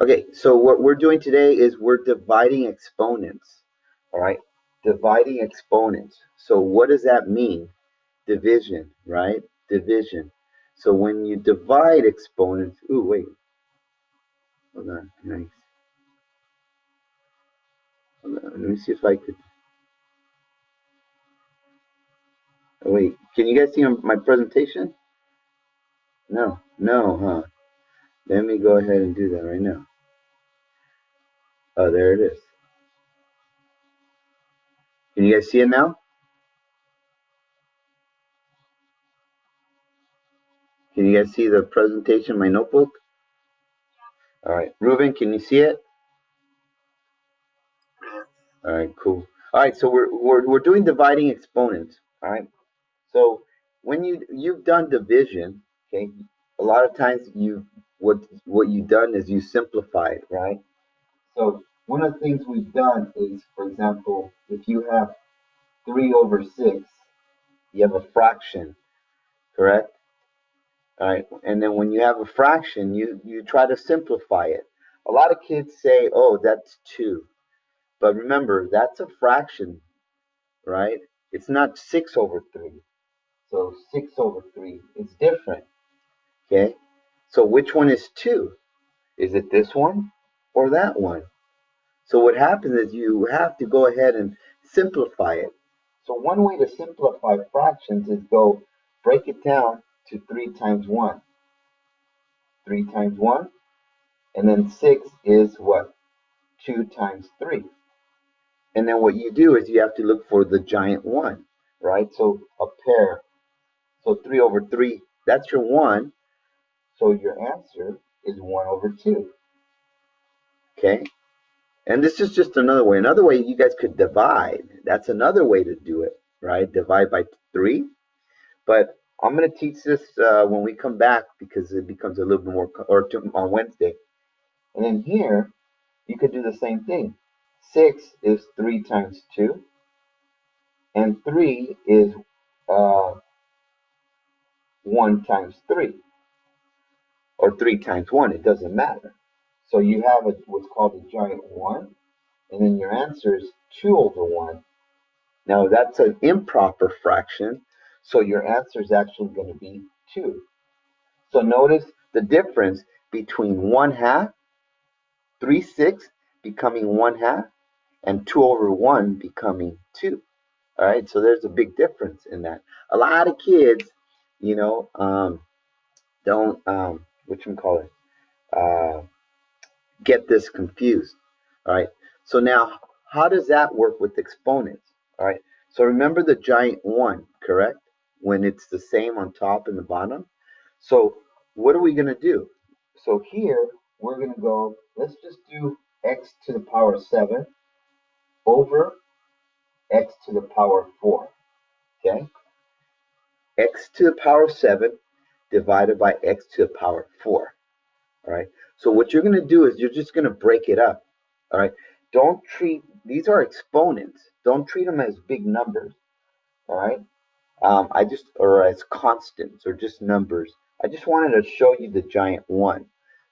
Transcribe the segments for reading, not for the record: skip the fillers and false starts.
Okay, so what we're doing today is we're dividing exponents. All right, dividing exponents. So what does that mean? Division, right? Division. So when you divide exponents, ooh, wait, hold on, nice. Hold on, let me see if I could. Oh, wait, can you guys see my presentation? No, no, huh? Let me go ahead and do that right now. Oh, there it is. Can you guys see it now? Can you guys see the presentation, my notebook? All right, Ruben, can you see it? All right, cool. All right, so we're doing dividing exponents. All right. So when you've done division, okay, a lot of times what you've done is you simplify it, right? So one of the things we've done is, for example, if you have 3/6, you have a fraction, correct? All right, and then when you have a fraction, you try to simplify it. A lot of kids say, "Oh, that's 2," but remember that's a fraction, right? It's not 6/3. So 6/3 is different. Okay. So which one is 2? Is it this one or that one? So what happens is you have to go ahead and simplify it. So one way to simplify fractions is go break it down to 3 times 1. 3 times 1. And then 6 is what? 2 times 3. And then what you do is you have to look for the giant 1, right? So a pair. So 3/3, that's your 1. So your answer is 1/2. Okay. And this is just another way. Another way you guys could divide. That's another way to do it, right? Divide by 3. But I'm going to teach this when we come back because it becomes a little bit more, or on Wednesday. And then here, you could do the same thing. 6 is 3 times 2, and 3 is uh, 1 times 3, or 3 times 1. It doesn't matter. So you have what's called a giant 1, and then your answer is 2/1. Now that's an improper fraction, so your answer is actually going to be 2. So notice the difference between 1/2, 3/6 becoming 1/2, and 2/1 becoming 2. All right, so there's a big difference in that. A lot of kids, you know, don't, what you call it, uh, get this confused. All right, so now how does that work with exponents? All right, so remember the giant 1, correct? When it's the same on top and the bottom. So what are we going to do? So here we're going to go, let's just do x to the power 7 over x to the power 4. Okay, x to the power 7 divided by x to the power 4. All right, so what you're going to do is you're just going to break it up. All right, don't treat, these are exponents, don't treat them as big numbers. All right, I just, or as constants or just numbers. I just wanted to show you the giant 1.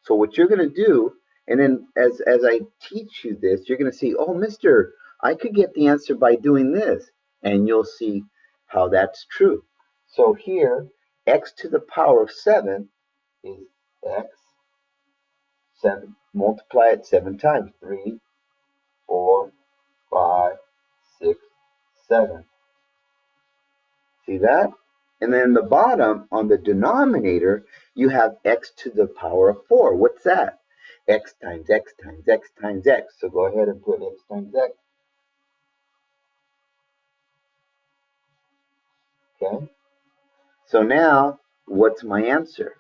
So what you're going to do, and then as I teach you this, you're going to see, oh, mister, I could get the answer by doing this. And you'll see how that's true. So here, x to the power of 7 is x, 7, multiply it 7 times, 3, 4, 5, 6, 7. See that? And then the bottom, on the denominator, you have x to the power of 4. What's that? X times x times x times x. So go ahead and put x times x. Okay? So now, what's my answer?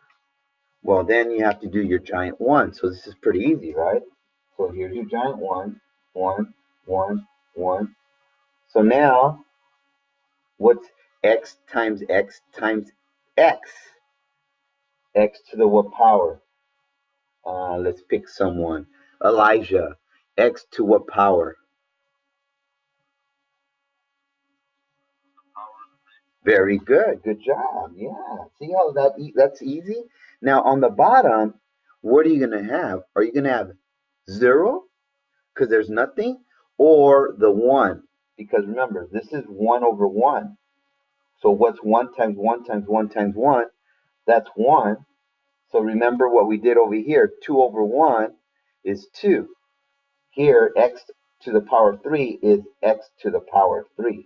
Well, then you have to do your giant 1. So this is pretty easy, right? So here's your giant 1. 1, 1, 1. So now, what's x times x times x? X to the what power? Let's pick someone. Elijah. X to what power? Very good. Good job. Yeah. See how that's easy? Now on the bottom, what are you going to have? Are you going to have 0 because there's nothing, or the 1? Because remember, this is 1 over 1. So what's 1 times 1 times 1 times 1? That's 1. So remember what we did over here. 2 over 1 is 2. Here, x to the power 3 is x to the power 3. Do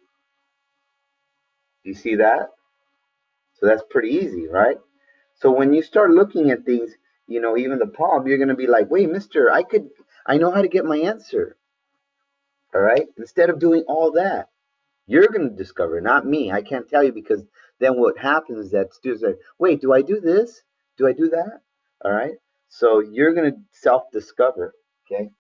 you see that? So that's pretty easy, right? So when you start looking at things, even the problem, you're going to be like, wait, mister, I know how to get my answer. All right? Instead of doing all that, you're going to discover, not me. I can't tell you, because then what happens is that students are, wait, do I do this? Do I do that? All right? So you're going to self-discover, okay?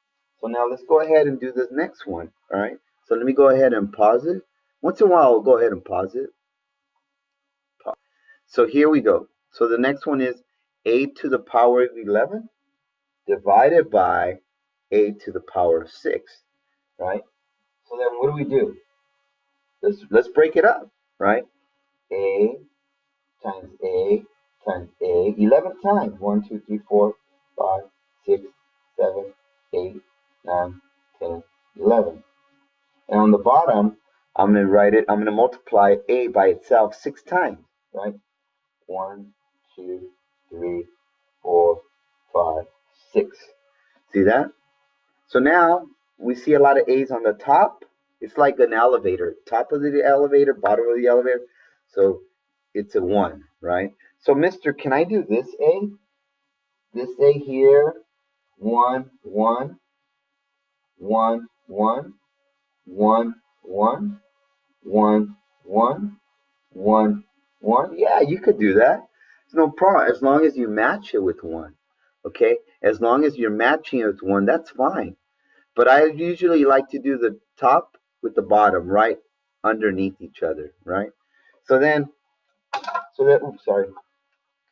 So now let's go ahead and do this next one, all right? So let me go ahead and pause it. Once in a while, I'll go ahead and pause it. So here we go. So the next one is a to the power of 11 divided by a to the power of 6, right? So then what do we do? Let's break it up, right? A times A times A 11 times. 1, 2, 3, 4, 5, 6, 7, 8, 9, 10, 11. And on the bottom, I'm going to write it, I'm going to multiply A by itself 6 times, right? 1, 2, 3, 4, 5, 6. See that? So now we see a lot of A's on the top. It's like an elevator. Top of the elevator, bottom of the elevator. So it's a 1, right? So, mister, can I do this A? This A here, 1, 1, 1, 1, 1, 1, 1, 1, 1, 1. Yeah, you could do that. It's no problem, as long as you match it with 1. Okay? As long as you're matching it with 1, that's fine. But I usually like to do the top with the bottom right underneath each other, right? So then, oops, sorry.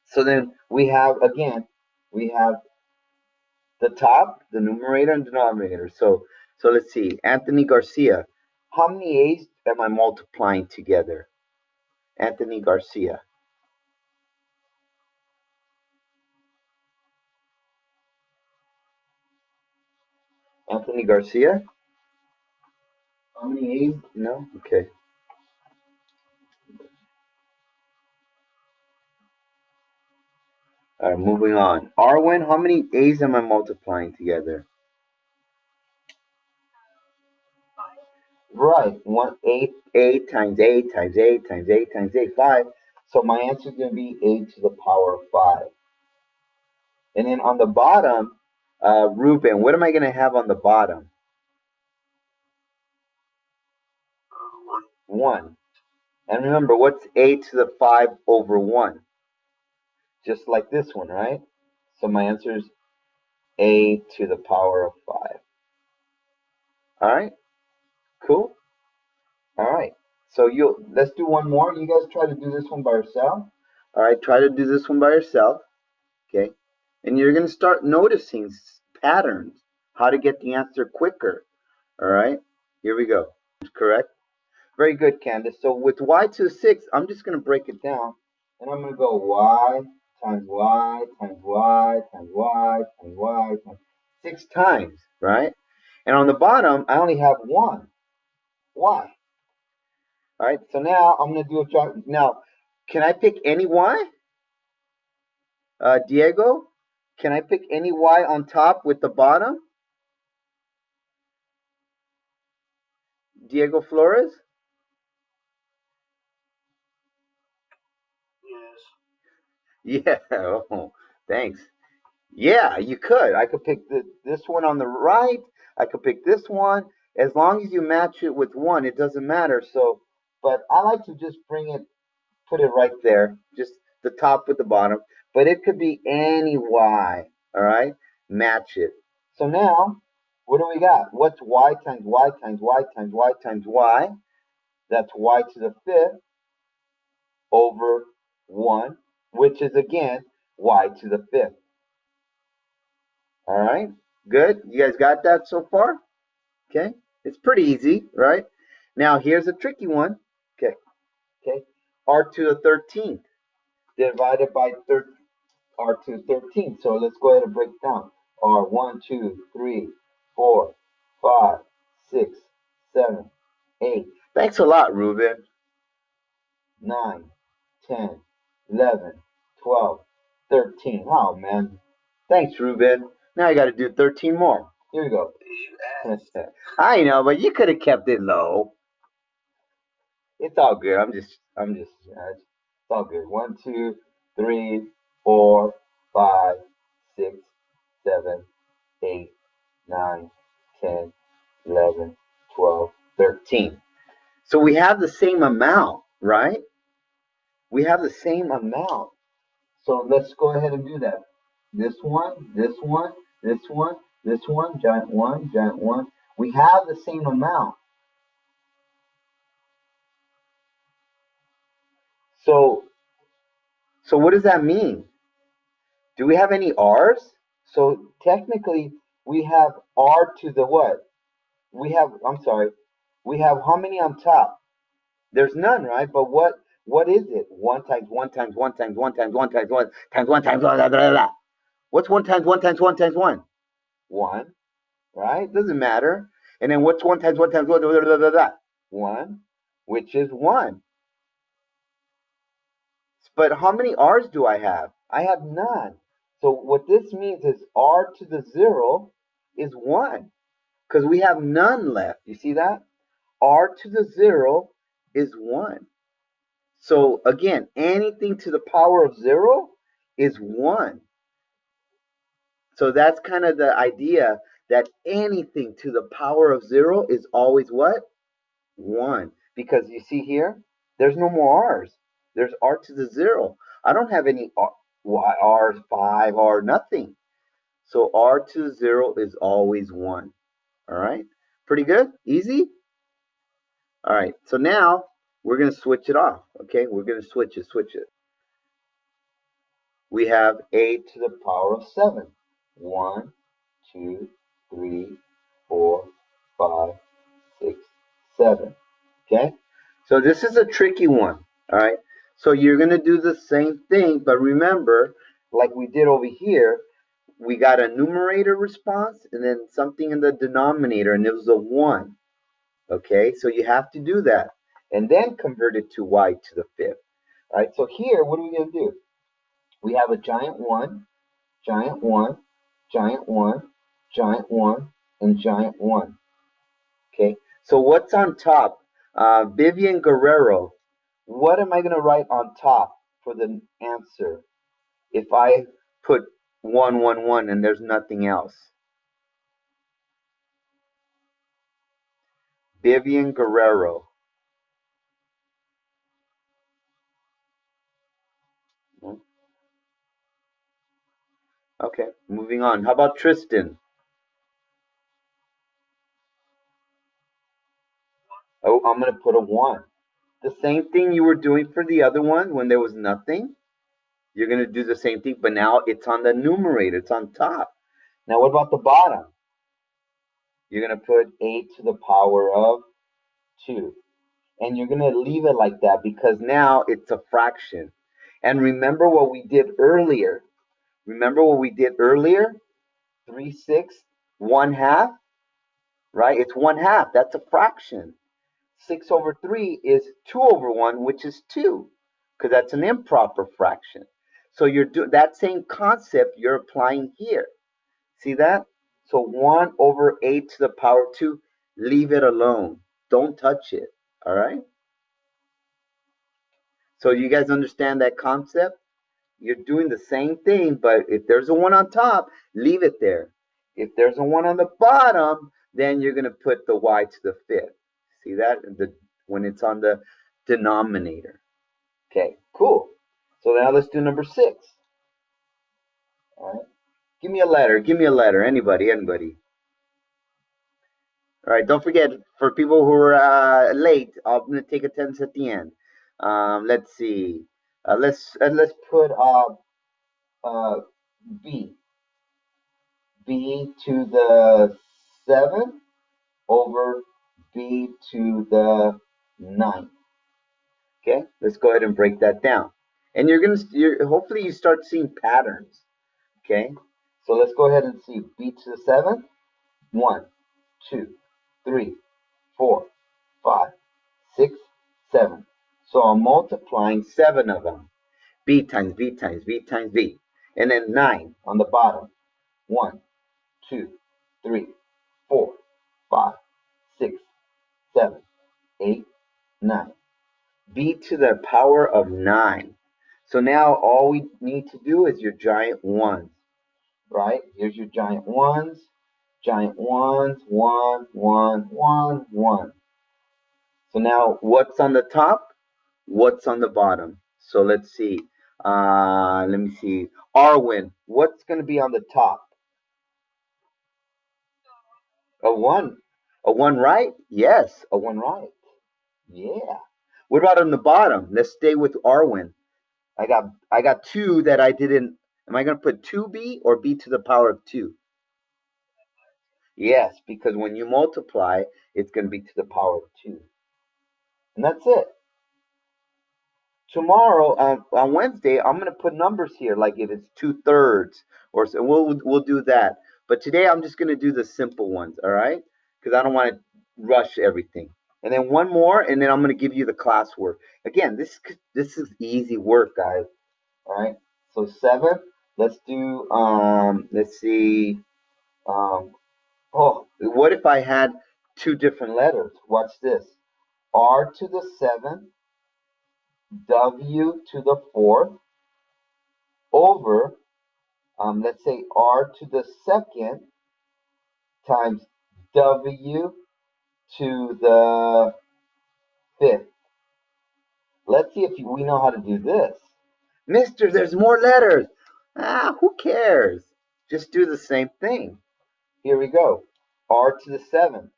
So then we have, again, we have the top, the numerator and denominator. So let's see, Anthony Garcia. How many A's am I multiplying together? Anthony Garcia. Anthony Garcia? How many A's? No? Okay. All right, moving on. Arwen, how many A's am I multiplying together? Right, 8 times 8 times 8 times 8 times 8, 5. So my answer is going to be 8 to the power of 5. And then on the bottom, Ruben, what am I going to have on the bottom? 1. And remember, what's 8 to the 5 over 1? Just like this one, right? So my answer is a to the power of 5. All right, cool. All right, so let's do one more. You guys try to do this one by yourself. All right, try to do this one by yourself. Okay, and you're going to start noticing patterns, how to get the answer quicker. All right, here we go. Correct? Very good, Candace. So with y to the 6, I'm just going to break it down, and I'm going to go y times y times y times y times y times 6 times, right? And on the bottom, I only have 1. Why? All right, so now I'm going to do a chart. Now, can I pick any y? Diego, can I pick any y on top with the bottom? Diego Flores? Yeah, oh, thanks. Yeah, you could. I could pick this one on the right. I could pick this one. As long as you match it with 1, it doesn't matter. So, but I like to just put it right there, just the top with the bottom. But it could be any y, all right? Match it. So now, what do we got? What's y times y times y times y times y? That's y to the 5th over 1, which is again y to the 5th. All right, good. You guys got that so far? Okay, it's pretty easy, right? Now here's a tricky one. Okay, r to the 13th divided by 13. R2 is 13. So let's go ahead and break it down. R1, 2, 3, 4, 5, 6, 7, 8. Thanks a lot, Ruben. 9, 10, 11, 12, 13. Oh, man. Thanks, Ruben. Now I got to do 13 more. Here we go. I know, but you could have kept it low. It's all good. It's all good. 1, 2, 3, 4, 5, 6, 7, 8, 9, 10, 11, 12, 13. So we have the same amount, right? We have the same amount. So let's go ahead and do that. This one, this one, this one, this one, giant one, giant one. We have the same amount. So what does that mean? Do we have any r's? So technically, we have r to the what? I'm sorry, we have how many on top? There's none, right? But what is it? 1 times 1 times 1 times 1 times 1 times 1 times 1 times 1, blah, blah, blah. What's 1 times 1 times 1 times 1? 1, right? Doesn't matter. And then what's 1 times 1 times 1, blah, blah, blah, blah, blah. 1, which is 1. But how many r's do I have? I have none. So what this means is r to the 0 is 1, because we have none left. You see that? R to the 0 is 1. So again, anything to the power of 0 is 1. So that's kind of the idea, that anything to the power of 0 is always what? 1. Because you see here, there's no more r's. There's r to the 0. I don't have any r, 5, r, nothing. So r to the 0 is always 1. All right? Pretty good? Easy? All right, so now we're going to switch it off, okay? We're going to switch it. We have a to the power of 7. 1, 2, 3, 4, 5, 6, 7. Okay? So this is a tricky one, all right? So you're going to do the same thing, but remember, like we did over here, we got a numerator response and then something in the denominator, and it was a 1. Okay, so you have to do that and then convert it to y to the 5th. All right, so here, what are we going to do? We have a giant 1, giant 1, giant 1, giant 1, and giant 1. Okay, so what's on top? Vivian Guerrero, what am I going to write on top for the answer if I put 1, 1, 1 and there's nothing else? Vivian Guerrero. Okay, moving on. How about Tristan? Oh, I'm going to put a 1. The same thing you were doing for the other one when there was nothing. You're going to do the same thing, but now it's on the numerator. It's on top. Now, what about the bottom? You're going to put a to the power of 2. And you're going to leave it like that because now it's a fraction. And remember what we did earlier. 3/6, 1/2, right? It's 1/2. That's a fraction. 6/3 is 2/1, which is 2, because that's an improper fraction. So you're doing that same concept you're applying here. See that? So 1/8 to the power 2, leave it alone. Don't touch it. All right? So you guys understand that concept? You're doing the same thing, but if there's a 1 on top, leave it there. If there's a 1 on the bottom, then you're going to put the y to the 5th. See that? When it's on the denominator. Okay, cool. So now let's do number 6. All right. Give me a letter. Anybody. All right, don't forget, for people who are late, I'm going to take attendance at the end. Let's see. Let's put B. B to the 7th over B to the 9th. Okay, let's go ahead and break that down. And hopefully you start seeing patterns. Okay, so let's go ahead and see b to the 7th. 1, 2, 3, 4, 5, 6, 7. So I'm multiplying 7 of them. B times B times B times B. And then 9 on the bottom. 1, 2, 3, 4, 5, 6, 7, 8, 9. B to the power of 9. So now all we need to do is your giant ones, right? Here's your giant ones, 1, 1, 1, 1. So now what's on the top? What's on the bottom? So let's see. Let me see. Arwen, what's going to be on the top? A 1. A 1 right? Yes, a 1 right. Yeah. What about on the bottom? Let's stay with Arwen. I got 2 that I didn't. Am I going to put 2b or b to the power of 2? Yes, because when you multiply, it's going to be to the power of 2. And that's it. Tomorrow, on Wednesday, I'm going to put numbers here, like if it's 2/3, or so. We'll do that. But today, I'm just going to do the simple ones, all right? Because I don't want to rush everything. And then one more, and then I'm going to give you the classwork. Again, this is easy work, guys. All right. So 7. Let's do. Let's see. Oh, what if I had 2 different letters? Watch this. R to the 7th, W to the 4th, over, let's say R to the 2nd times W to the 5th. Let's see if we know how to do this. Mister, there's more letters. Who cares? Just do the same thing. Here we go. R to the 7th,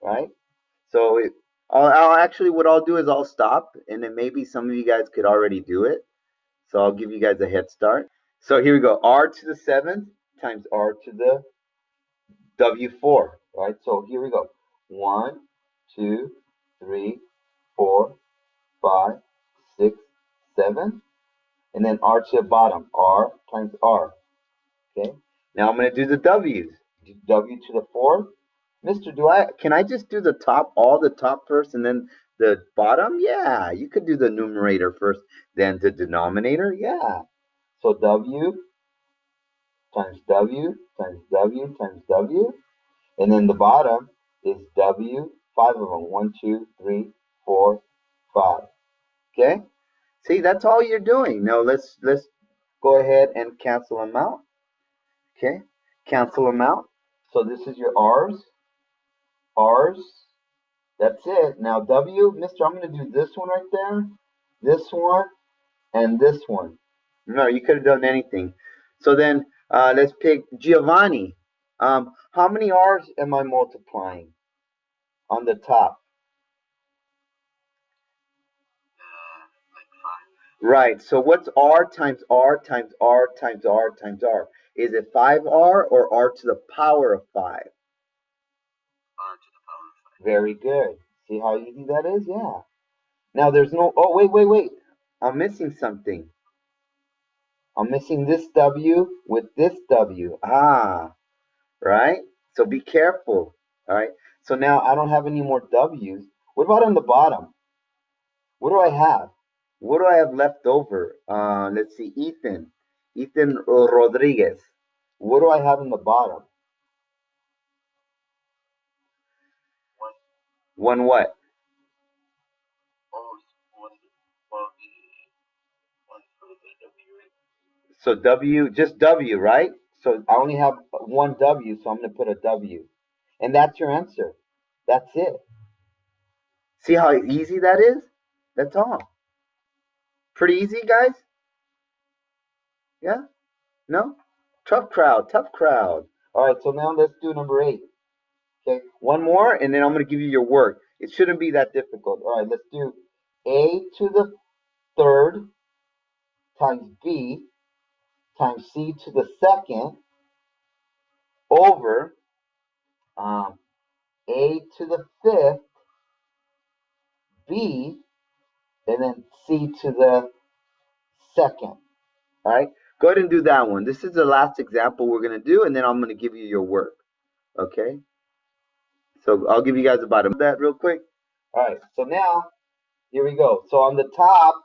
right? So I'll actually, what I'll do is I'll stop, and then maybe some of you guys could already do it. So I'll give you guys a head start. So here we go. R to the 7th times R to the W4, right? So here we go. 1, 2, 3, 4, 5, 6, 7. And then R to the bottom. R times R. Okay. Now I'm going to do the W's. W to the 4th. Mister, can I just do the top, all the top first and then the bottom? Yeah, you could do the numerator first, then the denominator. Yeah. So W times W times W times W. And then the bottom is W, 5 of them. 1, 2, 3, 4, 5. Okay? See, that's all you're doing. Now let's go ahead and cancel them out. Okay? Cancel them out. So this is your R's. R's. That's it. Now W, Mister, I'm going to do this one right there, this one, and this one. No, you could have done anything. So then let's pick Giovanni. How many R's am I multiplying on the top? Right. So what's R times R times R times R times R? Is it 5R or R to the power of 5? Very good. See how easy that is? Yeah. Now there's no, oh, wait. I'm missing something. I'm missing this W with this W. Right? So be careful. All right. So now I don't have any more W's. What about on the bottom? What do I have? What do I have left over? Let's see. Ethan Rodriguez. What do I have in the bottom? One what? So W, just W, right? So I only have one W, so I'm going to put a W. And that's your answer. That's it. See how easy that is? That's all. Pretty easy, guys? Yeah? No? Tough crowd, tough crowd. All right, so now let's do number 8. Okay, one more, and then I'm going to give you your work. It shouldn't be that difficult. All right, let's do A to the 3rd times B times C to the 2nd over A to the 5th B and then C to the second. All right, go ahead and do that one. This is the last example we're going to do, and then I'm going to give you your work. Okay, so I'll give you guys about that real quick. All right, so now here we go. So on the top,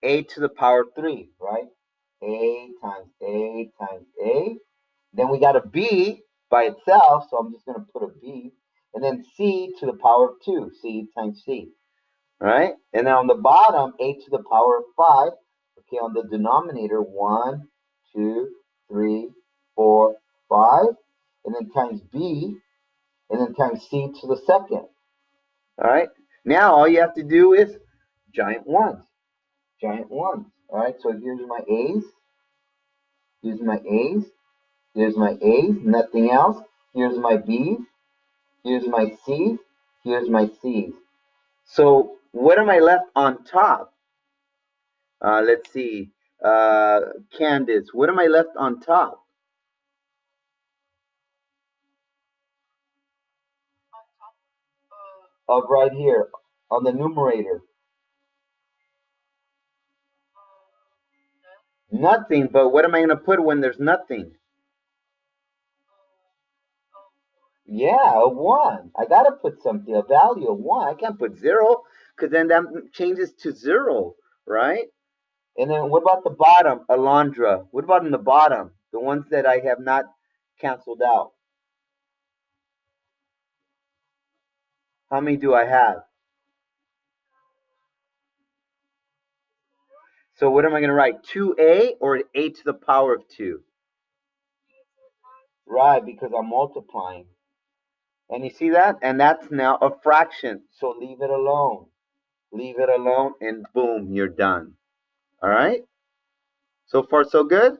a to the power 3, right? A times A times A. Then we got a B by itself, so I'm just going to put a B. And then C to the power of 2, C times C. All right? And then on the bottom, A to the power of 5. Okay, on the denominator, 1, 2, 3, 4, 5. And then times B, and then times C to the second. All right? Now all you have to do is giant ones. Giant ones. All right, so here's my A's. Here's my A's. Here's my A's, nothing else. Here's my B's. Here's my C's. Here's my C's. So what am I left on top? Let's see. Candace, what am I left on top? Of right here, on the numerator. Nothing, but what am I going to put when there's nothing? Yeah, a 1. I got to put something, a value of 1. I can't put 0 because then that changes to 0, right? And then what about the bottom, Alondra? What about in the bottom, the ones that I have not canceled out? How many do I have? So what am I going to write? 2a or a to the power of 2? Right, because I'm multiplying. And you see that? And that's now a fraction. So leave it alone. Leave it alone, and boom, you're done. All right? So far, so good?